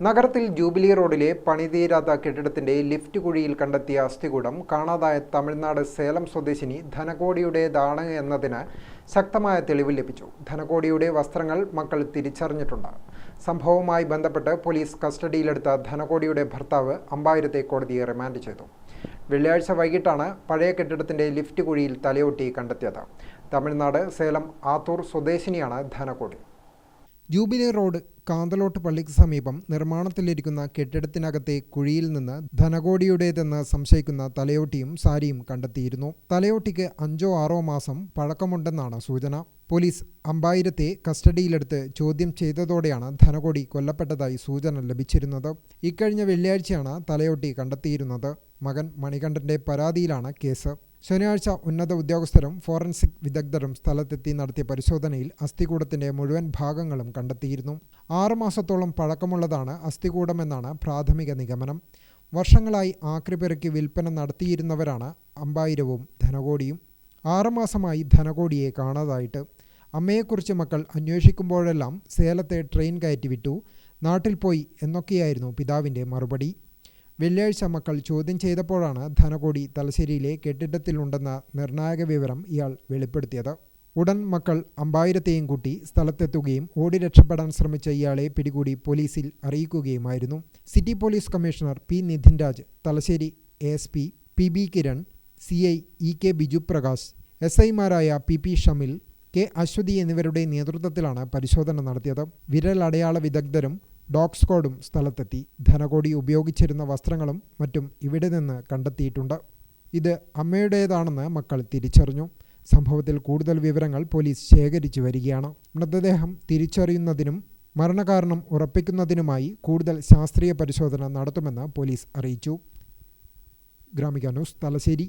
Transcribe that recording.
നഗരത്തിൽ ജൂബിലി റോഡിലെ പണിതീരാത്ത കെട്ടിടത്തിന്റെ ലിഫ്റ്റ് കുഴിയിൽ കണ്ടെത്തിയ അസ്ഥികൂടം കാണാതായ തമിഴ്നാട് സേലം സ്വദേശിനി ധനകോടിയുടേതാണ് എന്നതിന് ശക്തമായ തെളിവ് ലഭിച്ചു. ധനകോടിയുടെ വസ്ത്രങ്ങൾ മക്കൾ തിരിച്ചറിഞ്ഞിട്ടുണ്ട്. സംഭവവുമായി ബന്ധപ്പെട്ട് പോലീസ് കസ്റ്റഡിയിലെടുത്ത ധനകോടിയുടെ ഭർത്താവ് അമ്പായത്തെ കോടതിയെ റിമാൻഡ് ചെയ്തു. വെള്ളിയാഴ്ച വൈകിട്ടാണ് പഴയ കെട്ടിടത്തിന്റെ ലിഫ്റ്റ് കുഴിയിൽ തലയൊട്ടി കണ്ടെത്തിയത്. തമിഴ്നാട് സേലം ആത്തൂർ സ്വദേശിനിയാണ് ധനകോടി. ജൂബിലി റോഡ് കാന്തലോട്ട് പള്ളിക്ക് സമീപം നിർമ്മാണത്തിലിരിക്കുന്ന കെട്ടിടത്തിനകത്തെ കുഴിയിൽ നിന്ന് ധനകോടിയുടേതെന്ന് സംശയിക്കുന്ന തലയോട്ടിയും സാരിയും കണ്ടെത്തിയിരുന്നു. തലയോട്ടിക്ക് 5-6 മാസം പഴക്കമുണ്ടെന്നാണ് സൂചന. പോലീസ് അമ്പായത്തെ കസ്റ്റഡിയിലെടുത്ത് ചോദ്യം ചെയ്തതോടെയാണ് ധനകോടി കൊല്ലപ്പെട്ടതായി സൂചന ലഭിച്ചിരുന്നത്. ഇക്കഴിഞ്ഞ വെള്ളിയാഴ്ചയാണ് തലയോട്ടി കണ്ടെത്തിയിരുന്നത്. മകൻ മണികണ്ഠന്റെ പരാതിയിലാണ് കേസ്. ശനിയാഴ്ച ഉന്നത ഉദ്യോഗസ്ഥരും ഫോറൻസിക് വിദഗ്ധരും സ്ഥലത്തെത്തി നടത്തിയ പരിശോധനയിൽ അസ്ഥികൂടത്തിന്റെ മുഴുവൻ ഭാഗങ്ങളും കണ്ടെത്തിയിരുന്നു. 6 മാസത്തോളം പഴക്കമുള്ളതാണ് അസ്ഥികൂടമെന്നാണ് പ്രാഥമിക നിഗമനം. വർഷങ്ങളായി ആക്രിപ്പെറുക്കി വിൽപ്പന നടത്തിയിരുന്നവരാണ് അമ്പായവും ധനകോടിയും. 6 മാസമായി ധനകോടിയെ കാണാതായിട്ട്. അമ്മയെക്കുറിച്ച് മക്കൾ അന്വേഷിക്കുമ്പോഴെല്ലാം സേലത്തെ ട്രെയിൻ കയറ്റിവിട്ടു, നാട്ടിൽ പോയി എന്നൊക്കെയായിരുന്നു പിതാവിൻ്റെ മറുപടി. വെള്ളിയാഴ്ച മക്കൾ ചോദ്യം ചെയ്തപ്പോഴാണ് ധനകോടി തലശ്ശേരിയിലെ കെട്ടിടത്തിലുണ്ടെന്ന നിർണായക വിവരം ഇയാൾ വെളിപ്പെടുത്തിയത്. ഉടൻ മക്കൾ അമ്പായത്തെയും കൂട്ടി സ്ഥലത്തെത്തുകയും ഓടി രക്ഷപ്പെടാൻ ശ്രമിച്ച ഇയാളെ പിടികൂടി പോലീസിൽ അറിയിക്കുകയുമായിരുന്നു. City police commissioner P Nidhin Raj, Thalassery ASP PB Kiran, CI EK Biju Prakash, SI മാരായ PP ഷമിൽ, K അശ്വതി എന്നിവരുടെ നേതൃത്വത്തിലാണ് പരിശോധന നടത്തിയത്. വിരലടയാള വിദഗ്ധരും ഡോഗ് സ്ക്വാഡും സ്ഥലത്തെത്തി. ധനകോടി ഉപയോഗിച്ചിരുന്ന വസ്ത്രങ്ങളും മറ്റും ഇവിടെ നിന്ന് കണ്ടെത്തിയിട്ടുണ്ട്. ഇത് അമ്മയുടേതാണെന്ന് മക്കൾ തിരിച്ചറിഞ്ഞു. സംഭവത്തിൽ കൂടുതൽ വിവരങ്ങൾ പോലീസ് ശേഖരിച്ചു വരികയാണ്. മൃതദേഹം തിരിച്ചറിയുന്നതിനും മരണകാരണം ഉറപ്പിക്കുന്നതിനുമായി കൂടുതൽ ശാസ്ത്രീയ പരിശോധന നടത്തുമെന്ന് പോലീസ് അറിയിച്ചു. ഗ്രാമിക ന്യൂസ്, തലശ്ശേരി.